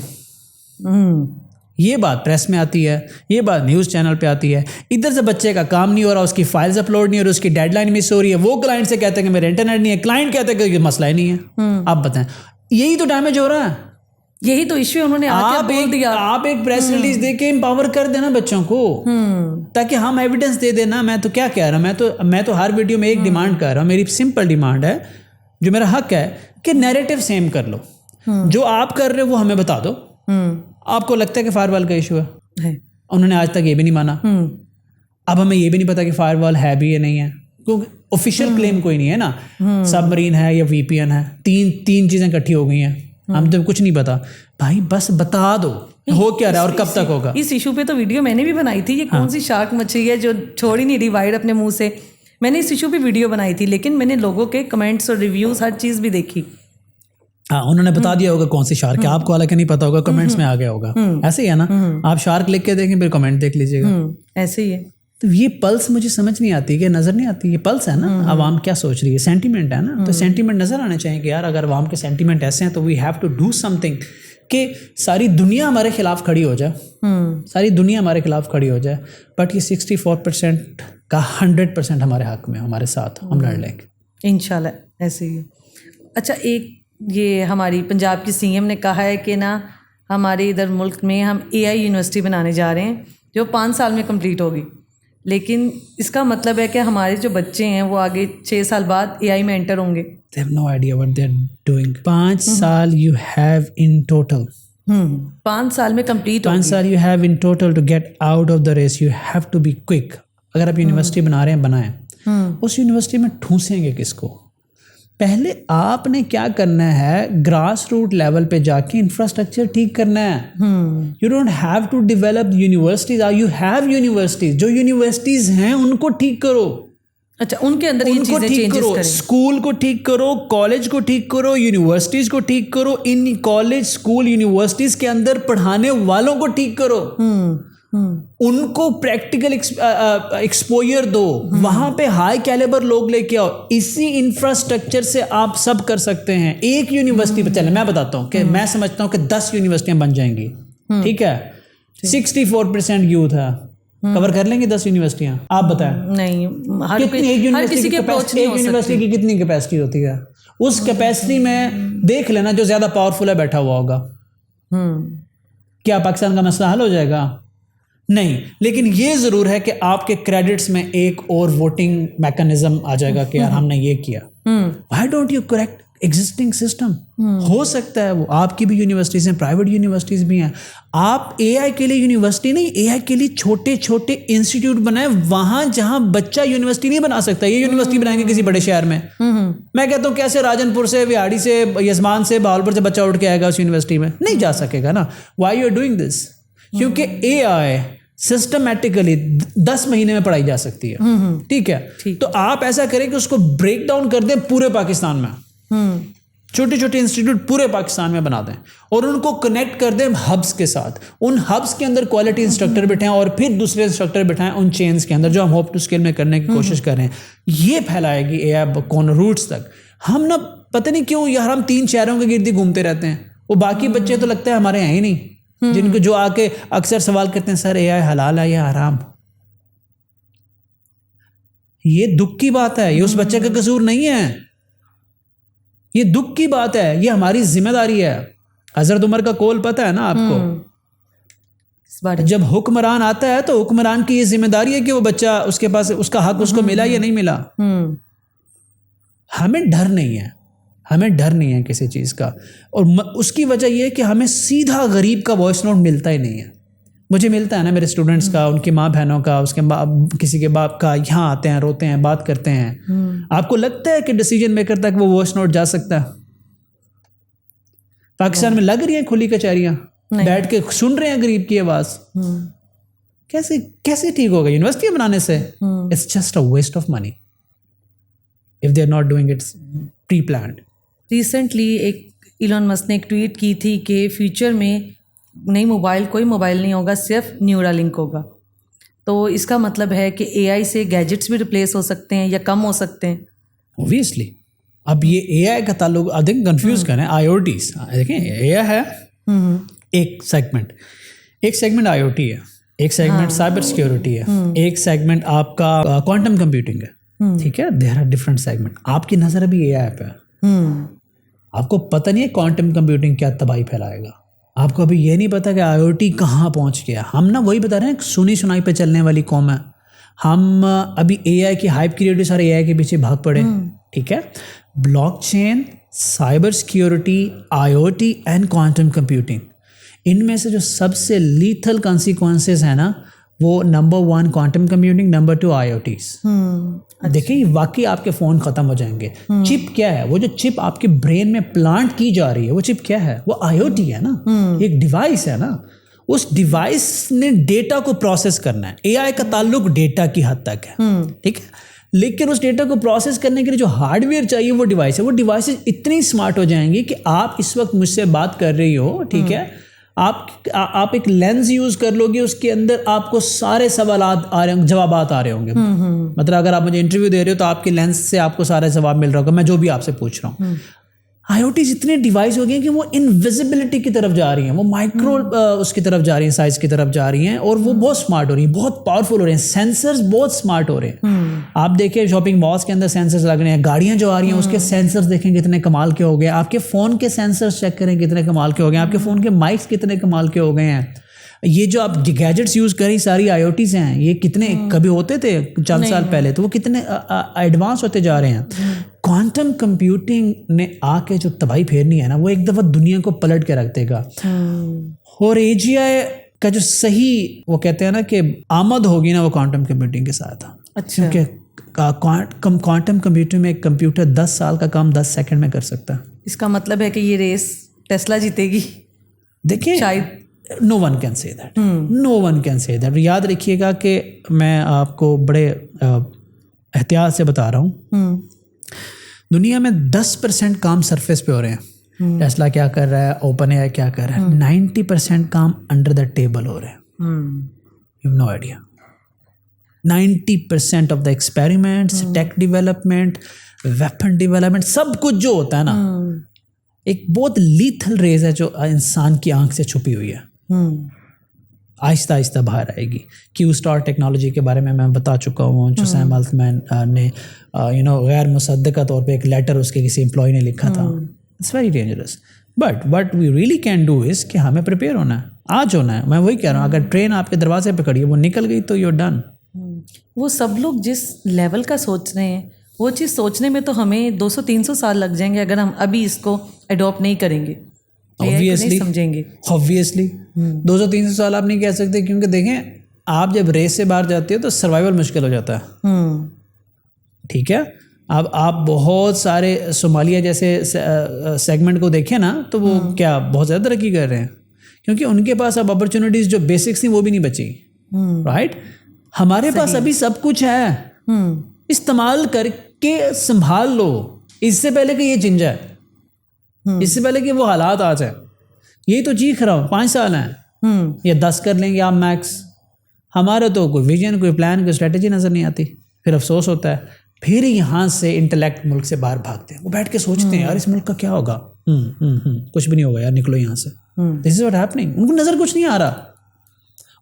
Speaker 2: ये बात प्रेस में आती है, ये बात न्यूज़ चैनल पे आती है, इधर से बच्चे का काम नहीं हो रहा, उसकी फाइल्स अपलोड नहीं हो रही, उसकी डेडलाइन मिस हो रही है, वो क्लाइंट से कहते हैं कि मेरा इंटरनेट नहीं है, क्लाइंट कहते हैं कि ये मसला ही नहीं है। आप बताएं, यही तो डैमेज हो रहा है,
Speaker 1: यही तो इश्यू उन्होंने आके बोल दिया।
Speaker 2: आप एक प्रेस रिलीज दे के एम्पावर कर देना बच्चों को, ताकि हम एविडेंस दे देना। मैं तो क्या कह रहा हूँ, मैं तो हर वीडियो में एक डिमांड कर रहा हूँ, मेरी सिंपल डिमांड है, जो मेरा हक है कि नैरेटिव सेम कर लो, जो आप कर रहे हो वो हमें बता दो। आपको लगता है कि फायरवॉल का इशू है, उन्होंने आज तक ये भी नहीं माना। अब हमें ये भी नहीं पता कि फायरवॉल है भी या नहीं है, क्योंकि ऑफिशियल क्लेम कोई नहीं है ना, सबमरीन है या वीपीएन है, तीन चीजें इकट्ठी हो गई हैं, हम तो कुछ नहीं पता। भाई बस बता दो हो क्या रहा है और कब तक होगा।
Speaker 1: इस इशू पे तो वीडियो मैंने भी बनाई थी, ये कौन सी शार्क मछली है जो छोड़ ही नहीं रही वाइड अपने मुंह से। मैंने इस इशू पे वीडियो बनाई थी, लेकिन मैंने लोगों के कमेंट्स और रिव्यूज हर चीज भी देखी।
Speaker 2: हाँ, उन्होंने बता दिया होगा कौन सी शार्क है, आपको हालांकि नहीं पता होगा, कमेंट्स में आ गया होगा। ऐसे ही है ना, आप शार्क लिख के देखें फिर कमेंट देख लीजिएगा,
Speaker 1: ऐसे ही है।
Speaker 2: तो ये पल्स मुझे समझ नहीं आती, कि नज़र नहीं आती, ये पल्स है ना, आवाम क्या सोच रही है, सेंटीमेंट है ना, तो सेंटीमेंट नज़र आने चाहिए कि यार अगर आवाम के सेंटीमेंट ऐसे हैं तो we have to do something, कि सारी दुनिया हमारे खिलाफ खड़ी हो जाए, सारी दुनिया हमारे खिलाफ खड़ी हो जाए, बट ये 64% का 100% हमारे हक में, हमारे साथ हम लड़ लेंगे
Speaker 1: इंशाल्लाह, ऐसे ही है। अच्छा, एक ये हमारी पंजाब की सीएम ने कहा है कि ना हमारे इधर मुल्क में हम एआई यूनिवर्सिटी बनाने जा रहे हैं जो 5 साल में कंप्लीट होगी, लेकिन इसका मतलब है कि हमारे जो बच्चे हैं वो आगे 6 साल बाद एआई में एंटर होंगे।
Speaker 2: They have no idea what they're doing. 5 साल you have in total.
Speaker 1: 5 साल में कंप्लीट
Speaker 2: 5 साल you have in total to get out of the race. You have to be quick. अगर आप यूनिवर्सिटी बना रहे हैं, बनाएं। उस यूनिवर्सिटी में ठूसेंगे किसको? पहले आपने क्या करना है, ग्रास रूट लेवल पे जाके इंफ्रास्ट्रक्चर ठीक करना है। You don't have to develop universities, you have universities, जो यूनिवर्सिटीज हैं उनको ठीक करो।
Speaker 1: अच्छा, उनके अंदर ये चीजें चेंजेस करें,
Speaker 2: स्कूल को ठीक करो, कॉलेज को ठीक करो, यूनिवर्सिटीज को ठीक करो, इन कॉलेज स्कूल यूनिवर्सिटीज के अंदर पढ़ाने वालों को ठीक करो, उनको प्रैक्टिकल एक्सपोजर दो, वहां पे हाई कैलिबर लोग लेके आओ। इसी इंफ्रास्ट्रक्चर से आप सब कर सकते हैं। एक यूनिवर्सिटी पे चले, मैं बताता हूँ कि मैं समझता हूँ कि 10 यूनिवर्सिटियां बन जाएंगी, ठीक है, 64% यूथ है, कवर कर लेंगे 10 यूनिवर्सिटियां? आप बताएं।
Speaker 1: नहीं,
Speaker 2: एक यूनिवर्सिटी की कितनी कैपेसिटी होती है? उस कैपेसिटी में देख लेना जो ज्यादा पावरफुल है बैठा हुआ होगा। क्या पाकिस्तान का मसला हल हो जाएगा? नहीं, लेकिन ये जरूर है कि आपके क्रेडिट्स में एक और वोटिंग मैकेनिज्म आ जाएगा कि यार हमने ये किया। Why don't you correct existing system? हो सकता है वो आपकी भी यूनिवर्सिटीज हैं, प्राइवेट यूनिवर्सिटीज भी हैं। आप एआई के लिए यूनिवर्सिटी नहीं, एआई के लिए छोटे छोटे इंस्टीट्यूट बनाए, वहां जहां बच्चा यूनिवर्सिटी नहीं बना सकता, ये यूनिवर्सिटी बनाएंगे किसी बड़े शहर में। मैं कहता हूँ कैसे राजनपुर से, विहाड़ी से, यजमान से, बहावलपुर से बच्चा उठ के आएगा उस यूनिवर्सिटी में? नहीं जा सकेगा ना। Why you are doing this? क्योंकि एआई सिस्टमैटिकली 10 महीने में पढ़ाई जा सकती है, ठीक है। तो आप ऐसा करें कि उसको ब्रेक डाउन कर दें पूरे पाकिस्तान में, छोटे छोटे इंस्टीट्यूट पूरे पाकिस्तान में बना दें और उनको कनेक्ट कर दें हब्स के साथ। उन हब्स के अंदर क्वालिटी इंस्ट्रक्टर बिठाएं और फिर दूसरे इंस्ट्रक्टर बिठाएं उन चेन्स के अंदर, जो हम होप टू स्केल में करने की कोशिश कर रहे हैं। ये फैलाएगी एआई कौन रूट्स तक। हम ना पता नहीं क्यों यार, हम 3 शहरों के गिर्द घूमते रहते हैं, वो बाकी बच्चे तो लगता है हमारे यहाँ ही नहीं, जिनको जो आके अक्सर सवाल करते हैं, सर एआई हलाल है या हराम? ये दुख की बात है, ये उस बच्चे का कसूर नहीं है, ये दुख की बात है, ये हमारी जिम्मेदारी है। हजरत उमर का कौल पता है ना आपको? जब हुक्मरान आता है तो हुक्मरान की ये जिम्मेदारी है कि वो बच्चा, उसके पास उसका हक उसको मिला या नहीं मिला। हमें डर नहीं है, हमें डर नहीं है किसी चीज़ का, और उसकी वजह यह है कि हमें सीधा गरीब का वॉइस नोट मिलता ही नहीं है। मुझे मिलता है ना मेरे स्टूडेंट्स का, उनकी माँ बहनों का, उसके किसी के बाप का, यहाँ आते हैं, रोते हैं, बात करते हैं। आपको लगता है कि डिसीजन मेकर तक वो वॉइस नोट जा सकता है? पाकिस्तान में लग रही है खुली कचहरियां, बैठ के सुन रहे हैं गरीब की आवाज। कैसे कैसे ठीक होगा यूनिवर्सिटी बनाने से? It's just a waste of money if they are not doing it pre planned.
Speaker 1: Recently एक इलॉन मस्क ने एक ट्वीट की थी कि फ्यूचर में कोई मोबाइल नहीं होगा, सिर्फ न्यूरालिंक होगा। तो इसका मतलब है कि एआई से गैजेट्स भी रिप्लेस हो सकते हैं या कम हो सकते हैं।
Speaker 2: ऑब्वियसली अब ये एआई का ताल्लुक आई थिंक कंफ्यूज करें आईओटीज। देखें एआई है एक सेगमेंट आईओटी है, एक सेगमेंट साइबर सिक्योरिटी है, एक सेगमेंट आपका क्वांटम कंप्यूटिंग है। ठीक है, देयर आर डिफरेंट सेगमेंट। आपकी नजर अभी एआई पे है। आपको पता नहीं है क्वांटम कंप्यूटिंग क्या तबाही फैलाएगा। आपको अभी ये नहीं पता कि आईओटी कहाँ पहुँच गया। हम ना वही बता रहे हैं, सुनी सुनाई पे चलने वाली कौम है हम। अभी एआई की हाइप क्रिएट, सारे एआई के पीछे भाग पड़े। ठीक है, blockchain, cyber security, IoT and quantum computing, इनमें से जो सबसे लीथल कॉन्सिक्वेंसेस है ना, वो नंबर 1 क्वांटम कंप्यूटिंग, नंबर 2 आईओटीज। देखिए वाकई आपके फ़ोन ख़त्म हो जाएंगे। चिप क्या है? वो जो चिप आपके ब्रेन में प्लांट की जा रही है, वो चिप क्या है? वो आईओटी है ना, एक डिवाइस है ना। उस डिवाइस ने डेटा को प्रोसेस करना है। एआई का ताल्लुक डेटा की हद तक है। ठीक है, लेकिन उस डेटा को प्रोसेस करने के लिए जो हार्डवेयर चाहिए वो डिवाइस है। वो डिवाइसेस इतनी स्मार्ट हो जाएंगी कि आप इस वक्त मुझसे बात कर रही हो, ठीक है, आप एक लेंस यूज कर लोगे, उसके अंदर आपको सारे सवालात आ रहे होंगे, जवाबात आ रहे होंगे। मतलब अगर आप मुझे इंटरव्यू दे रहे हो तो आपके लेंस से आपको सारे जवाब मिल रहा होगा, मैं जो भी आपसे पूछ रहा हूँ। आईओटी जितने डिवाइस हो गए कि वो इनविजिबिलिटी की तरफ जा रही हैं, वो माइक्रो उसकी तरफ जा रही हैं, साइज की तरफ जा रही हैं, और वो बहुत स्मार्ट हो रही हैं, बहुत पावरफुल हो रहे हैं। सेंसर्स बहुत स्मार्ट हो रहे हैं। आप देखिए शॉपिंग मॉल्स के अंदर सेंसर्स लग रहे हैं, गाड़ियां जो आ रही हैं उसके सेंसर्स देखें कितने कमाल के हो गए। आपके फ़ोन के सेंसर्स चेक करें कितने कमाल के हो गए, आपके फ़ोन के माइक्स कितने कमाल के हो गए हैं। ये जो आप गैजेट्स यूज़ करें सारी आईओटी से हैं। ये कितने कभी होते थे चंद साल पहले, तो वो कितने एडवांस होते जा रहे हैं। क्वांटम कंप्यूटिंग ने आके जो तबाही फेरनी है ना, वो एक दफ़ा दुनिया को पलट के रख देगा। और एजीआई का जो सही वो कहते हैं ना कि आमद होगी ना, वो क्वांटम कंप्यूटिंग के साथ।
Speaker 1: अच्छा,
Speaker 2: क्योंकि क्वांटम कंप्यूटिंग में एक कंप्यूटर 10 साल का काम 10 सेकंड में कर सकता है।
Speaker 1: इसका मतलब है कि ये रेस टेस्ला जीतेगी।
Speaker 2: देखिए
Speaker 1: शायद
Speaker 2: no one can say that, no one can say that. याद रखिएगा कि मैं आपको बड़े एहतियात से बता रहा हूँ। दुनिया में 10% काम सरफेस पे हो रहे हैं। टेस्ला क्या कर रहा है, ओपन एआई क्या कर रहा है। 90% काम अंडर द टेबल हो रहे हैं। You have no idea. 90% of the experiments, tech development, weapon development, सब कुछ जो होता है ना, एक बहुत लीथल रेज है जो इंसान की आंख से छुपी हुई है। आहिस्ता आहिस्ता बाहर आएगी। क्यू स्टार टेक्नोलॉजी के बारे में मैं बता चुका हूँ, जो सैम अल्टमैन ने गैर मुसद्दका तौर पे एक लेटर उसके किसी एम्प्लॉय ने लिखा था। It's very dangerous, but what we really can do is कि हमें प्रिपेयर होना है, आज होना है। मैं वही कह रहा हूँ, अगर ट्रेन आपके दरवाजे पे खड़ी है, वो निकल गई तो यू आर डन।
Speaker 1: वो सब लोग जिस लेवल का सोच रहे हैं, वो चीज़ सोचने में तो हमें 200-300 साल लग जाएंगे अगर हम अभी इसको अडॉप्ट नहीं करेंगे,
Speaker 2: ऑब्वियसली
Speaker 1: समझेंगे।
Speaker 2: ऑब्वियसली 200-300 साल आप नहीं कह सकते, क्योंकि देखें आप जब रेस से बाहर जाते हो तो सर्वाइवल मुश्किल हो जाता है। ठीक है, अब आप बहुत सारे सोमालिया जैसे सेगमेंट को देखें ना, तो वो क्या बहुत ज़्यादा तरक्की कर रहे हैं, क्योंकि उनके पास अब अपॉर्चुनिटीज़ जो बेसिक्स थी वो भी नहीं बची। राइट, हमारे पास अभी सब कुछ है, इस्तेमाल करके संभाल लो, इससे पहले कि ये जिंजा है, इससे पहले कि वो हालात आ जाए। यही तो चीख रहा हूँ, 5 साल हैं या 10 कर लेंगे आप मैक्स। हमारा तो कोई विजन, कोई प्लान, कोई स्ट्रेटेजी नज़र नहीं आती। फिर अफसोस होता है, फिर यहाँ से इंटेलेक्ट मुल्क से बाहर भागते हैं। वो बैठ के सोचते हैं यार इस मुल्क का क्या होगा। कुछ भी नहीं होगा यार, निकलो यहाँ से। This is what happening. उनको नज़र कुछ नहीं आ रहा,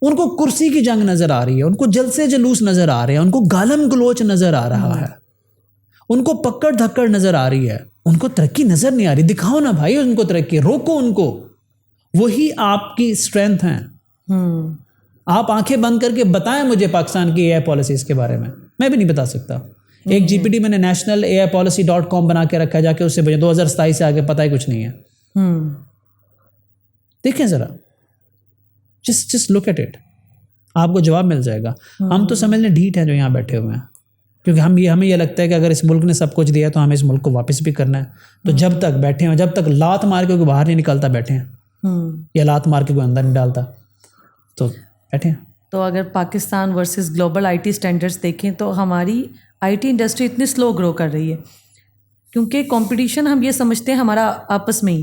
Speaker 2: उनको कुर्सी की जंग नज़र आ रही है, उनको जलसे जलूस नज़र आ रहे हैं, उनको गालम गलोच नज़र आ रहा है, उनको पकड़ धक्कड़ नज़र आ रही है, उनको तरक्की नज़र नहीं आ रही। दिखाओ ना भाई उनको तरक्की, रोको उनको। वही आपकी स्ट्रेंथ है। आप आंखें बंद करके बताएं मुझे पाकिस्तान की एआई पॉलिसीज के बारे में, मैं भी नहीं बता सकता। एक जीपीटी मैंने nationalaipolicy.com बना के रखा है, जाके उससे भेजो। 2027 से आगे पता ही कुछ नहीं है। देखें ज़रा, जस्ट लुक एट इट, आपको जवाब मिल जाएगा। हम तो समझ लें ढीठ हैं जो यहाँ बैठे हुए हैं, क्योंकि हमें ये लगता है कि अगर इस मुल्क ने सब कुछ दिया तो हमें इस मुल्क को वापस भी करना है। तो जब तक बैठे हैं, जब तक लात मार के कोई बाहर नहीं निकलता बैठे हैं, या लात मार के कोई अंदर नहीं डालता, तो बैठे हैं।
Speaker 1: तो अगर Pakistan versus global IT standards देखें तो हमारी आईटी इंडस्ट्री इतनी स्लो ग्रो कर रही है क्योंकि कंपटीशन हम ये समझते हैं हमारा आपस में ही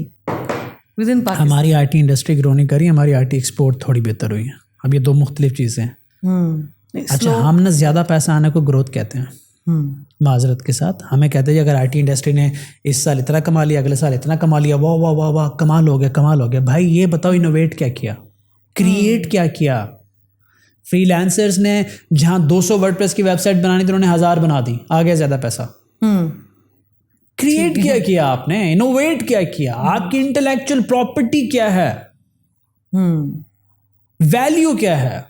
Speaker 1: विद इन पाकिस्तान।
Speaker 2: हमारी आईटी इंडस्ट्री ग्रो नहीं करी, हमारी आईटी एक्सपोर्ट थोड़ी बेहतर हुई है। अब ये दो मुख्तलिफ चीज़ें हैं। अच्छा, हम ना ज़्यादा पैसा आने को ग्रोथ कहते हैं, माजरत के साथ। हमें कहते हैं अगर आईटी इंडस्ट्री ने इस साल इतना कमा लिया, अगले साल इतना कमा लिया, वाह वाह वाह वाह, कमाल हो गया, कमाल हो गया। भाई ये बताओ, इनोवेट क्या किया, क्रिएट क्या किया? फ्रीलांसर्स ने जहाँ 200 वर्डप्रेस की वेबसाइट बनानी थी, उन्होंने 1000 बना दी, आ गया ज़्यादा पैसा। क्रिएट क्या किया आपने, इनोवेट क्या किया? आपकी इंटेलेक्चुअल प्रॉपर्टी क्या है, वैल्यू क्या है?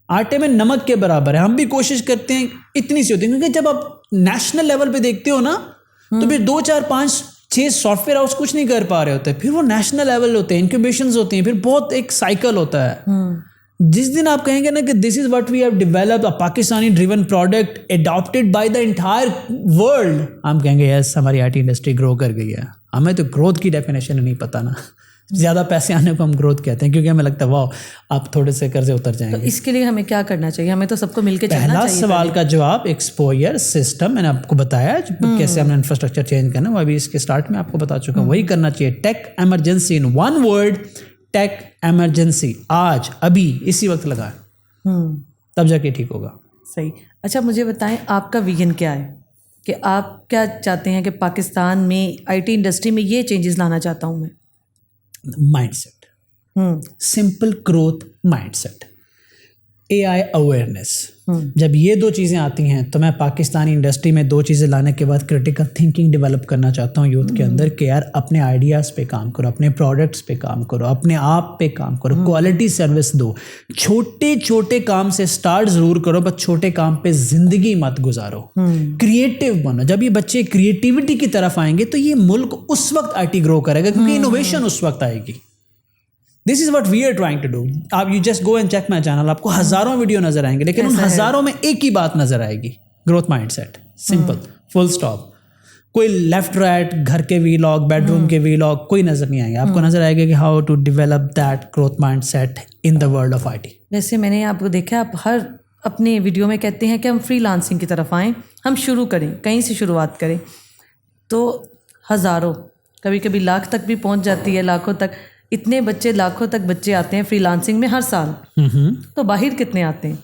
Speaker 2: आटे में नमक के बराबर है। हम भी कोशिश करते हैं इतनी सी होती है, क्योंकि जब आप नेशनल लेवल पे देखते हो ना, तो फिर 2 4 5 6 सॉफ्टवेयर हाउस कुछ नहीं कर पा रहे होते, फिर वो नेशनल लेवल होते हैं, इंक्यूबेशंस होती हैं, फिर बहुत एक साइकिल होता है। जिस दिन आप कहेंगे ना कि this is what we have developed, a Pakistani driven product adopted by the entire world, हम कहेंगे यस हमारी आईटी इंडस्ट्री ग्रो कर गई है। हमें तो ग्रोथ की डेफिनेशन नहीं पता ना, ज़्यादा पैसे आने को हम ग्रोथ कहते हैं, क्योंकि हमें लगता है वाह आप थोड़े से कर्जे उतर जाएंगे।
Speaker 1: तो इसके लिए हमें क्या करना चाहिए? हमें तो सबको मिलकर चलना चाहिए।
Speaker 2: पहला सवाल का जवाब एक्सपोजर सिस्टम, मैंने आपको बताया कैसे हमने इंफ्रास्ट्रक्चर चेंज करना है, वो अभी इसके स्टार्ट में आपको बता चुका हूँ। वही करना चाहिए। Tech emergency, in one word, tech emergency. आज अभी इसी वक्त लगा, तब जाके ठीक होगा।
Speaker 1: सही। अच्छा, मुझे बताएं आपका विजन क्या है, कि आप क्या चाहते हैं कि पाकिस्तान में आईटी इंडस्ट्री में ये चेंजेस लाना चाहता हूँ मैं।
Speaker 2: Mindset, simple growth mindset, AI awareness. जब ये दो चीज़ें आती हैं तो मैं पाकिस्तानी इंडस्ट्री में 2 चीज़ें लाने के बाद क्रिटिकल थिंकिंग डेवलप करना चाहता हूँ यूथ के अंदर, कि यार अपने आइडियाज़ पे काम करो, अपने प्रोडक्ट्स पे काम करो, अपने आप पे काम करो, क्वालिटी सर्विस दो। छोटे छोटे काम से स्टार्ट ज़रूर करो, बस छोटे काम पे ज़िंदगी मत गुजारो। क्रिएटिव बनो। जब ये बच्चे क्रिएटिविटी की तरफ आएंगे तो ये मुल्क उस वक्त आईटी ग्रो करेगा, क्योंकि इनोवेशन उस वक्त आएगी। This is what we are trying to do. आप you just go and check my channel, आपको हजारों वीडियो नजर आएंगे, लेकिन उन हजारों में एक ही बात नजर आएगी, growth mindset, simple, full stop. कोई लेफ्ट राइट घर के वीलॉग, बेडरूम के वीलॉग कोई नजर नहीं आएंगे। आपको नजर आएगा कि how to develop that growth mindset in the world of IT.
Speaker 1: वैसे मैंने आपको देखा, आप हर अपने वीडियो में कहते हैं कि हम फ्रीलांसिंग की तरफ आएँ, हम शुरू करें, कहीं से शुरुआत करें। तो हज़ारों, कभी कभी लाख तक भी पहुंच जाती है, लाखों तक। इतने बच्चे, लाखों तक बच्चे आते हैं फ्रीलांसिंग में हर साल। तो बाहर कितने आते हैं?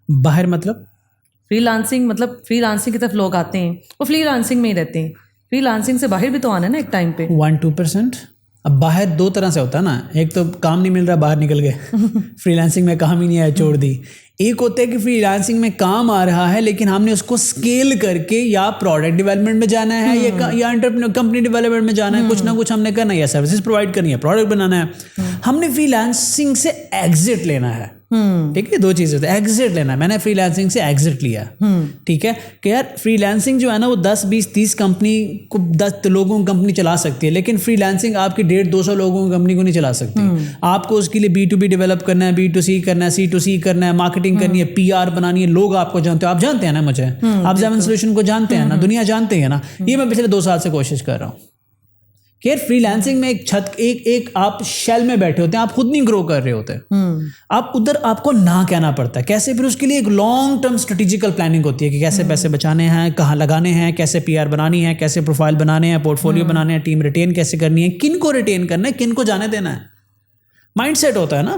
Speaker 2: बाहर मतलब
Speaker 1: फ्रीलांसिंग, मतलब फ्रीलांसिंग की तरफ लोग आते हैं, वो फ्रीलांसिंग में ही रहते हैं। फ्रीलांसिंग से बाहर भी तो आना है ना एक टाइम पे।
Speaker 2: 1-2%। अब बाहर 2 तरह से होता है ना, एक तो काम नहीं मिल रहा बाहर निकल गए फ्रीलांसिंग में काम ही नहीं आया छोड़ दी। एक होता है कि फ्रीलांसिंग में काम आ रहा है लेकिन हमने उसको स्केल करके या प्रोडक्ट डेवलपमेंट में जाना है या एंटरप्रेन्योर कंपनी डेवलपमेंट में जाना है, कुछ ना कुछ हमने करना है, या सर्विसेज प्रोवाइड करनी है, प्रोडक्ट बनाना है। हमने फ्रीलांसिंग से एग्जिट लेना है। ठीक है, 2 चीज़ें होती है। एग्जिट लेना है, मैंने फ्रीलांसिंग से एग्जिट लिया, ठीक है, कि यार फ्रीलांसिंग जो है ना वो 10 20 30 कंपनी को 10 लोगों की कंपनी चला सकती है, लेकिन फ्रीलांसिंग आपकी 150-200 लोगों की कंपनी को नहीं चला सकती। आपको उसके लिए B2B डेवलप करना है, B2C करना है, C2C करना है, मार्केटिंग करनी है, PR बनानी है, लोग आपको जानते हो, आप जानते हैं ना मुझे, आप जेवन सॉल्यूशन को जानते हैं ना, दुनिया जानते हैं ना। ये मैं पिछले 2 साल से कोशिश कर रहा हूँ कि यार फ्रीलांसिंग में एक छत, एक आप शेल में बैठे होते हैं, आप खुद नहीं ग्रो कर रहे होते, आप उधर आपको ना कहना पड़ता है कैसे। फिर उसके लिए एक लॉन्ग टर्म स्ट्रेटेजिकल प्लानिंग होती है कि कैसे पैसे बचाने हैं, कहाँ लगाने हैं, कैसे PR बनानी है, कैसे प्रोफाइल बनाने हैं, पोर्टफोलियो बनाने हैं, टीम रिटेन कैसे करनी है, किन को रिटेन करना है, किन को जाने देना है, माइंडसेट होता है ना।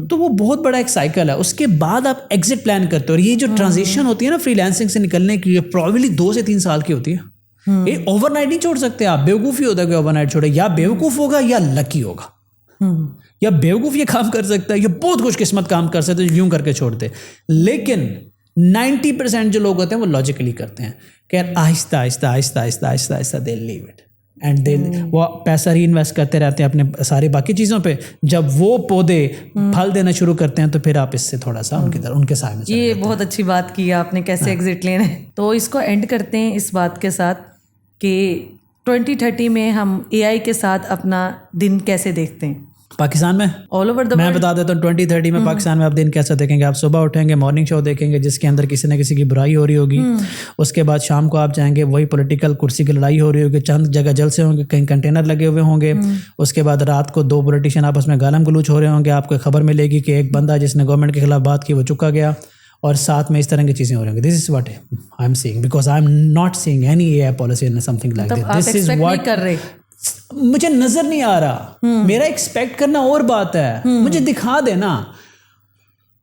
Speaker 2: तो वो बहुत बड़ा एक साइकिल है। उसके बाद आप एग्जिट प्लान करते हो, और ये जो ट्रांजिशन होती है ना फ्रीलांसिंग से निकलने की, ये प्रॉब्लली 2 से 3 साल की होती है। ये ओवरनाइट नहीं छोड़ सकते आप, बेवकूफ़ी होता है कि ओवरनाइट छोड़े, या बेवकूफ़ होगा या लकी होगा, या बेवकूफ़ ये काम कर सकता है या बहुत खुशकिस्मत काम कर सकते हैं यूं करके छोड़ दे। लेकिन 90% जो लोग होते हैं वो लॉजिकली करते हैं कि यार आहिस्ता आहिस्ता आहिस्ता आहिस्ता आहिस्ता आहिस्ता दे लीव इट एंड दे वो पैसा री इन्वेस्ट करते रहते हैं अपने सारी बाकी चीज़ों पे। जब वो पौधे फल देना शुरू करते हैं तो फिर आप इससे थोड़ा सा उनके साथ में।
Speaker 1: ये बहुत अच्छी बात की आपने, कैसे एग्जिट लेना है। तो इसको एंड करते हैं इस बात के साथ कि 2030 में हम AI के साथ अपना दिन कैसे देखते हैं।
Speaker 2: पाकिस्तान में
Speaker 1: ऑल ओवर द
Speaker 2: मैं बता देता हूँ 2030 में पाकिस्तान में आप दिन कैसा देखेंगे। आप सुबह उठेंगे, मॉर्निंग शो देखेंगे जिसके अंदर किसी न किसी की बुराई हो रही होगी। उसके बाद शाम को आप जाएंगे, वही पॉलिटिकल कुर्सी की लड़ाई हो रही होगी, चंद जगह जलसे होंगे, कहीं कंटेनर लगे हुए होंगे। उसके बाद रात को 2 पॉलिटिशियन आपस में गालम गलूच हो रहे होंगे। आपको खबर मिलेगी कि एक बंदा जिसने गवर्नमेंट के खिलाफ बात की वो चुका गया, और साथ में इस तरह की चीज़ें हो रही होंगी। This is what I am seeing, because I am not seeing any AI policy in something like this is what
Speaker 1: कर रहे,
Speaker 2: मुझे नजर नहीं आ रहा। मेरा एक्सपेक्ट करना और बात है, मुझे दिखा देना।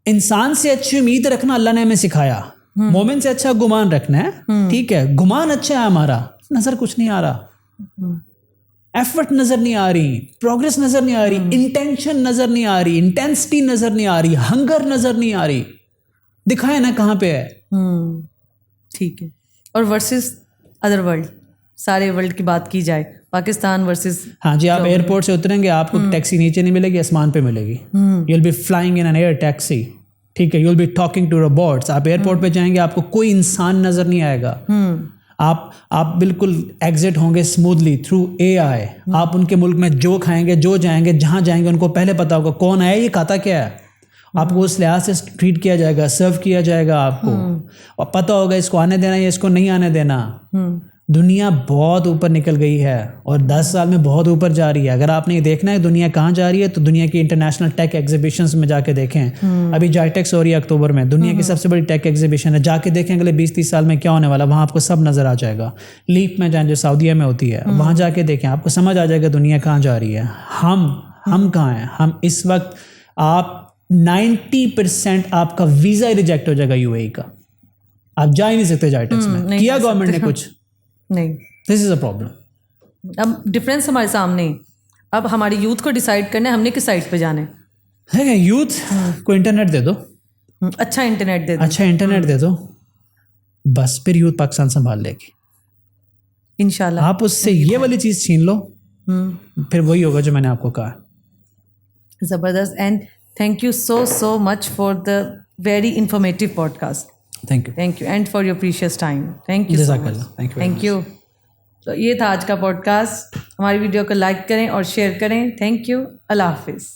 Speaker 2: इंसान से अच्छी उम्मीद रखना अल्लाह ने हमें सिखाया, मोमिन से अच्छा गुमान रखना है, ठीक है। गुमान अच्छा है हमारा, नजर कुछ नहीं आ रहा, एफर्ट नजर नहीं आ रही, प्रोग्रेस नजर नहीं आ रही, इंटेंशन नजर नहीं आ रही, इंटेंसिटी नजर नहीं आ रही, हंगर नजर नहीं आ रही। दिखाए ना कहाँ पे है।
Speaker 1: ठीक है। और वर्सेस अदर वर्ल्ड, सारे वर्ल्ड की बात की जाए, पाकिस्तान वर्सेस,
Speaker 2: हाँ जी, आप एयरपोर्ट से उतरेंगे, आपको टैक्सी नीचे नहीं मिलेगी, आसमान पे मिलेगी। You will be flying in an air taxi, ठीक है। You will be talking to robots. आप एयरपोर्ट पे जाएंगे, आपको कोई इंसान नजर नहीं आएगा। आप बिल्कुल एग्जिट होंगे स्मूथली थ्रू एआई। आप उनके मुल्क में जो खाएंगे, जो जाएंगे, जहाँ जाएंगे, उनको पहले पता होगा कौन आया, ये खाता क्या है। आपको उस लिहाज से ट्रीट किया जाएगा, सर्व किया जाएगा आपको, और पता होगा इसको आने देना या इसको नहीं आने देना। दुनिया बहुत ऊपर निकल गई है और 10 साल में बहुत ऊपर जा रही है। अगर आपने ये देखना है दुनिया कहाँ जा रही है, तो दुनिया की इंटरनेशनल टेक एग्जीबिशंस में जाके देखें। अभी जाइटेक्स हो रही है अक्टूबर में, दुनिया की सबसे बड़ी टेक एग्जीबिशन है। जाके देखें अगले 20-30 साल में क्या होने वाला, वहाँ आपको सब नजर आ जाएगा। लीप में जाएं जो सऊदीया में होती है, वहाँ जाके देखें, आपको समझ आ जाएगा दुनिया कहाँ जा रही है। हम कहाँ हैं? हम इस वक्त, आप 90% आपका वीजा ही रिजेक्ट हो जाएगा यूएई का, आप जा ही नहीं सकते जाइटेक्स में। किया गवर्नमेंट ने कुछ
Speaker 1: नहीं।
Speaker 2: This is a problem.
Speaker 1: अब डिफरेंस हमारे सामने, अब हमारी यूथ को डिसाइड करना है हमने किस साइड पे जाना
Speaker 2: है। यूथ को इंटरनेट दे दो,
Speaker 1: अच्छा इंटरनेट दे दो,
Speaker 2: अच्छा इंटरनेट दे दो, बस फिर यूथ पाकिस्तान संभाल लेगी
Speaker 1: इंशाल्लाह।
Speaker 2: आप उससे ये वाली चीज छीन लो, फिर वही होगा जो मैंने आपको कहा।
Speaker 1: जबरदस्त। And thank you so much for the very informative podcast.
Speaker 2: Thank you,
Speaker 1: thank you, and for your precious time. Thank you so much. Thank you. तो ये था आज का पॉडकास्ट। हमारी वीडियो को लाइक करें और शेयर करें। Thank you. अल्लाह हाफिज़।